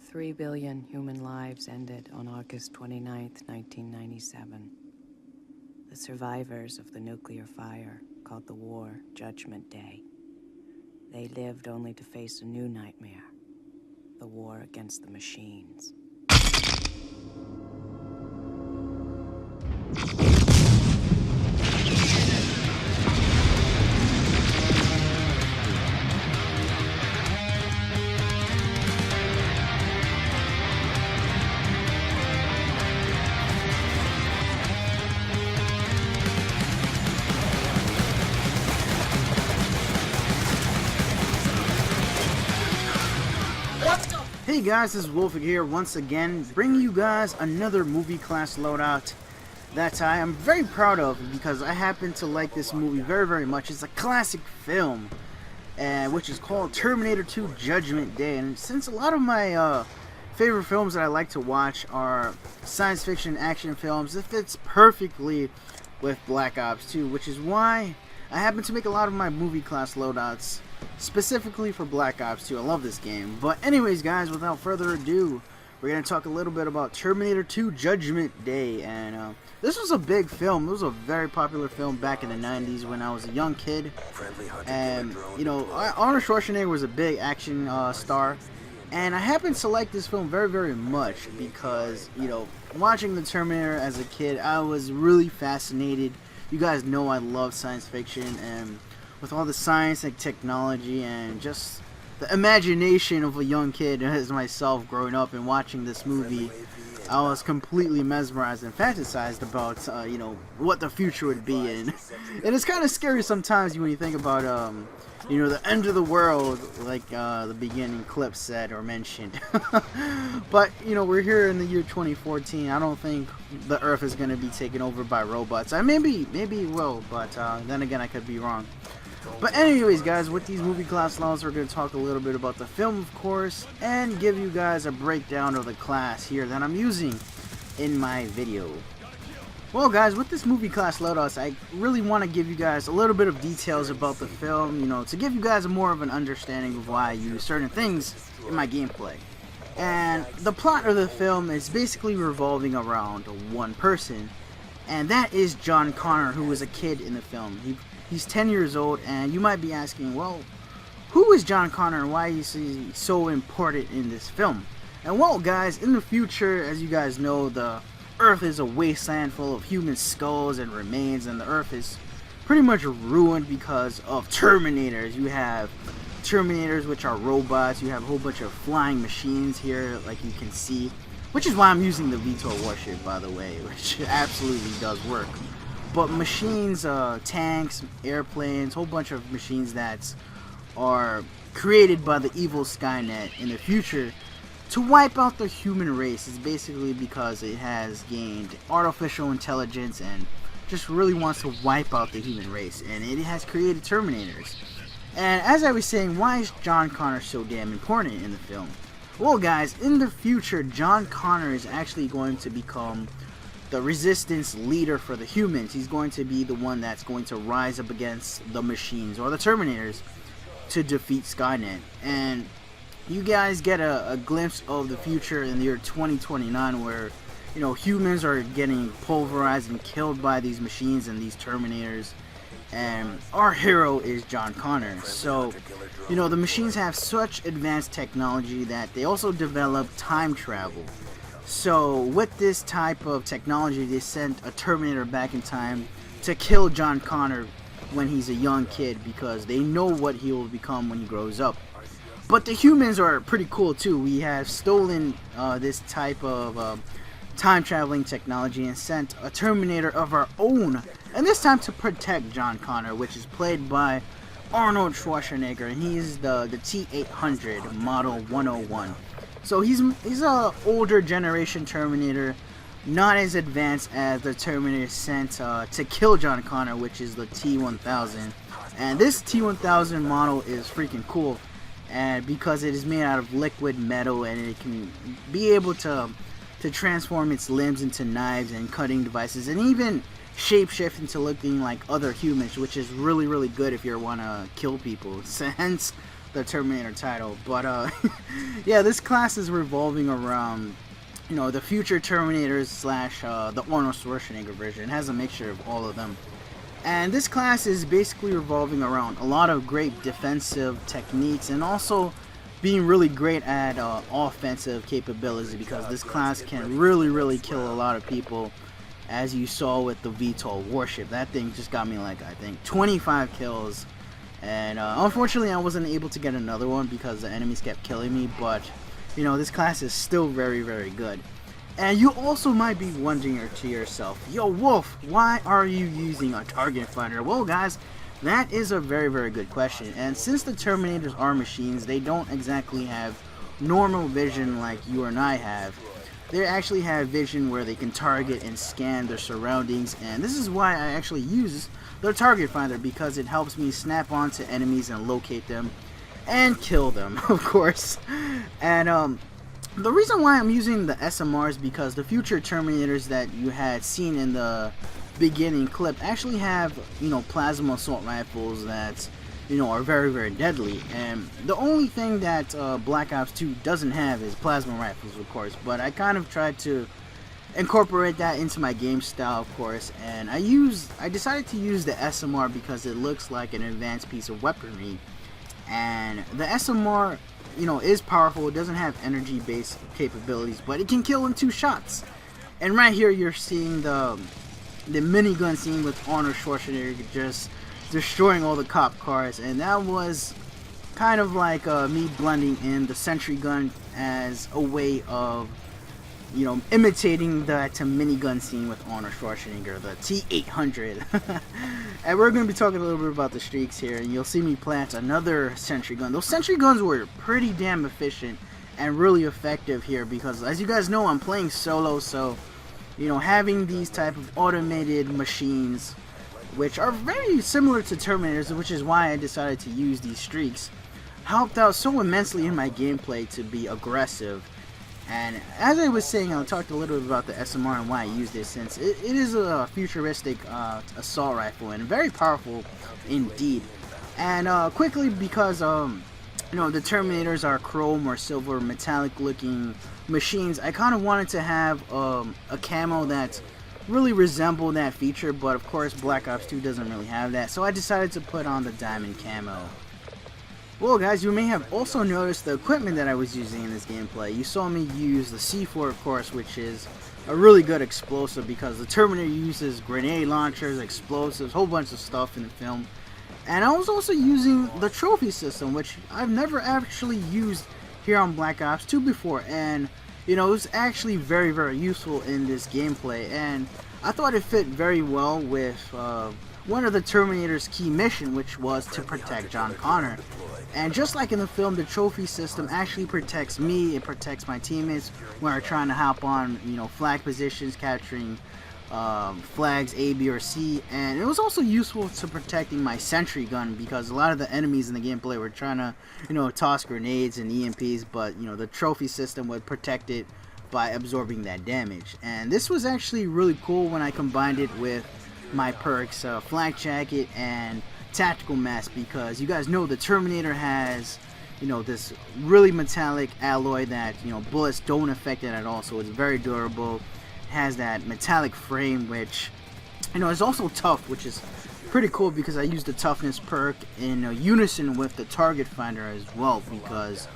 3 billion human lives ended on August 29th, 1997. The survivors of the nuclear fire called the war Judgment Day. They lived only to face a new nightmare, the war against the machines. Hey guys, this is Wolfig here once again, bringing you guys another movie class loadout that I am very proud of because I happen to like this movie very much. It's a classic film, which is called Terminator 2 Judgment Day. And since a lot of my favorite films that I like to watch are science fiction action films, it fits perfectly with Black Ops 2, which is why I happen to make a lot of my movie class loadouts specifically for Black Ops 2. I love this game. But anyways guys, without further ado, we're going to talk a little bit about Terminator 2 Judgment Day. And this was a big film. It was a very popular film back in the 90s when I was a young kid. And, you know, Arnold Schwarzenegger was a big action star. And I happen to like this film very much because, you know, watching the Terminator as a kid, I was really fascinated. You guys know I love science fiction, and with all the science and technology and just the imagination of a young kid as myself growing up and watching this movie, I was completely mesmerized and fantasized about, you know, what the future would be. And it's kind of scary sometimes when you think about, you know, the end of the world, like the beginning clip said or mentioned. But, you know, we're here in the year 2014. I don't think the Earth is going to be taken over by robots. Maybe it will, but then again, I could be wrong. But anyways guys, with these movie class loads, we're going to talk a little bit about the film, of course, and give you guys a breakdown of the class here that I'm using in my video. Well guys, with this movie class loadouts, I really want to give you guys a little bit of details about the film, you know, to give you guys more of an understanding of why I use certain things in my gameplay. And the plot of the film is basically revolving around one person, and that is John Connor, who was a kid in the film. He's 10 years old, and you might be asking, well, who is John Connor and why is he so important in this film? And well guys, in the future, as you guys know, the Earth is a wasteland full of human skulls and remains, and the Earth is pretty much ruined because of Terminators. You have Terminators, which are robots. You have a whole bunch of flying machines here, like you can see, which is why I'm using the VTOL warship, by the way, which absolutely does work. But machines, tanks, airplanes, whole bunch of machines that are created by the evil Skynet in the future to wipe out the human race. Is basically because it has gained artificial intelligence and just really wants to wipe out the human race, and it has created Terminators. And as I was saying, why is John Connor so damn important in the film? Well guys, in the future, John Connor is actually going to become the resistance leader for the humans. He's going to be the one that's going to rise up against the machines or the Terminators to defeat Skynet. And you guys get a glimpse of the future in the year 2029 where, you know, humans are getting pulverized and killed by these machines and these Terminators, and our hero is John Connor. So, you know, the machines have such advanced technology that they also develop time travel. So with this type of technology, they sent a Terminator back in time to kill John Connor when he's a young kid, because they know what he will become when he grows up. But the humans are pretty cool too. We have stolen this type of time traveling technology and sent a Terminator of our own, and this time to protect John Connor, which is played by Arnold Schwarzenegger, and he's the T-800 Model 101. So he's a older generation Terminator, not as advanced as the Terminator sent to kill John Connor, which is the T-1000. And this T-1000 model is freaking cool, and because it is made out of liquid metal, and it can be able to transform its limbs into knives and cutting devices, and even shapeshift into looking like other humans, which is really good if you want to kill people. Hence the Terminator title. But yeah, this class is revolving around, you know, the future Terminators slash the Arnold Schwarzenegger version. It has a mixture of all of them. And this class is basically revolving around a lot of great defensive techniques and also being really great at offensive capabilities, because this class can really kill a lot of people, as you saw with the VTOL warship. That thing just got me like, I think, 25 kills. And unfortunately I wasn't able to get another one because the enemies kept killing me, but you know, this class is still very good. And you also might be wondering to yourself, yo Wolf, why are you using a target finder? Well guys, that is a very good question. And since the Terminators are machines, they don't exactly have normal vision like you and I have. They actually have vision where they can target and scan their surroundings, and this is why I actually use the target finder, because it helps me snap onto enemies and locate them and kill them, of course. And the reason why I'm using the SMR is because the future Terminators that you had seen in the beginning clip actually have, you know, plasma assault rifles that, you know, are very deadly. And the only thing that Black Ops 2 doesn't have is plasma rifles, of course. But I kind of tried to incorporate that into my game style, of course. And I decided to use the SMR because it looks like an advanced piece of weaponry. And the SMR, you know, is powerful. It doesn't have energy-based capabilities, but it can kill in 2 shots. And right here, you're seeing the minigun scene with Arnold Schwarzenegger just destroying all the cop cars, and that was kind of like me blending in the sentry gun as a way of, you know, imitating that minigun scene with Arnold Schwarzenegger, the T-800. And we're going to be talking a little bit about the streaks here, and you'll see me plant another sentry gun. Those sentry guns were pretty damn efficient and really effective here, because as you guys know, I'm playing solo, so, you know, having these type of automated machines, which are very similar to Terminators, which is why I decided to use these streaks, helped out so immensely in my gameplay to be aggressive. And as I was saying, I talked a little bit about the SMR and why I use this, since it is a futuristic assault rifle and very powerful indeed. And quickly, because you know, the Terminators are chrome or silver metallic looking machines, I kind of wanted to have a camo that really resembled that feature, but of course Black Ops 2 doesn't really have that, so I decided to put on the diamond camo. Well guys, you may have also noticed the equipment that I was using in this gameplay. You saw me use the C4, of course, which is a really good explosive, because the Terminator uses grenade launchers, explosives, whole bunch of stuff in the film. And I was also using the trophy system, which I've never actually used here on Black Ops 2 before, and you know, it was actually very useful in this gameplay, and I thought it fit very well with one of the Terminator's key mission, which was to protect John Connor. And just like in the film, the trophy system actually protects me, it protects my teammates when we're trying to hop on, you know, flag positions, capturing flags A, B, or C. And it was also useful to protecting my sentry gun, because a lot of the enemies in the gameplay were trying to, you know, toss grenades and EMPs, but you know, the trophy system would protect it by absorbing that damage. And this was actually really cool when I combined it with my perks, flak jacket and tactical mask, because you guys know the Terminator has, you know, this really metallic alloy that, you know, bullets don't affect it at all, so it's very durable. It has that metallic frame, which, you know, is also tough, which is pretty cool, because I use the toughness perk in unison with the target finder as well, because,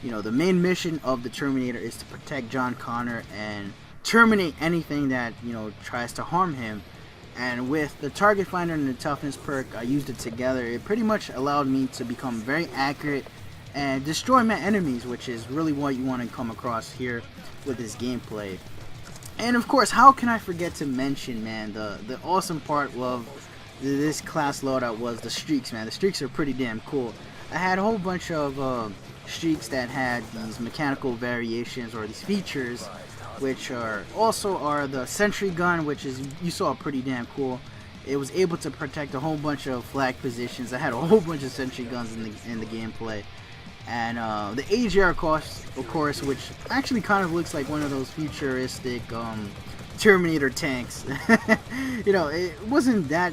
you know, the main mission of the Terminator is to protect John Connor and terminate anything that, you know, tries to harm him. And with the target finder and the toughness perk, I used it together. It pretty much allowed me to become very accurate and destroy my enemies, which is really what you want to come across here with this gameplay. And of course, how can I forget to mention, man, the awesome part of this class loadout was the streaks, man. The streaks are pretty damn cool. I had a whole bunch of streaks that had these mechanical variations or these features, which are the sentry gun, which is, you saw, pretty damn cool. It was able to protect a whole bunch of flag positions. I had a whole bunch of sentry guns in the gameplay. And the AGR, of course, which actually kind of looks like one of those futuristic Terminator tanks. You know, it wasn't that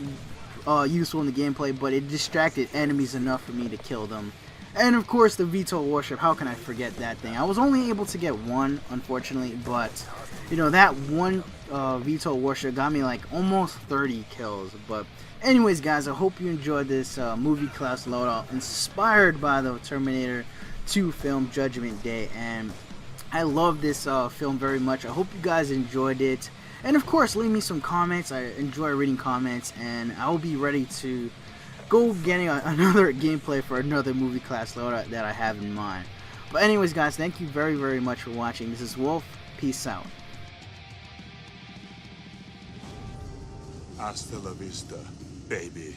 useful in the gameplay, but it distracted enemies enough for me to kill them. And of course the VTOL warship, how can I forget that thing? I was only able to get one, unfortunately, but you know, that one VTOL warship got me like almost 30 kills. But anyways guys, I hope you enjoyed this movie class loadout inspired by the Terminator 2 film Judgment Day, and I love this film very much. I hope you guys enjoyed it, and of course leave me some comments. I enjoy reading comments, and I'll be ready to go getting another gameplay for another movie class loadout that I have in mind. But anyways guys, thank you very, very much for watching. This is Wolf. Peace out. Hasta la vista, baby.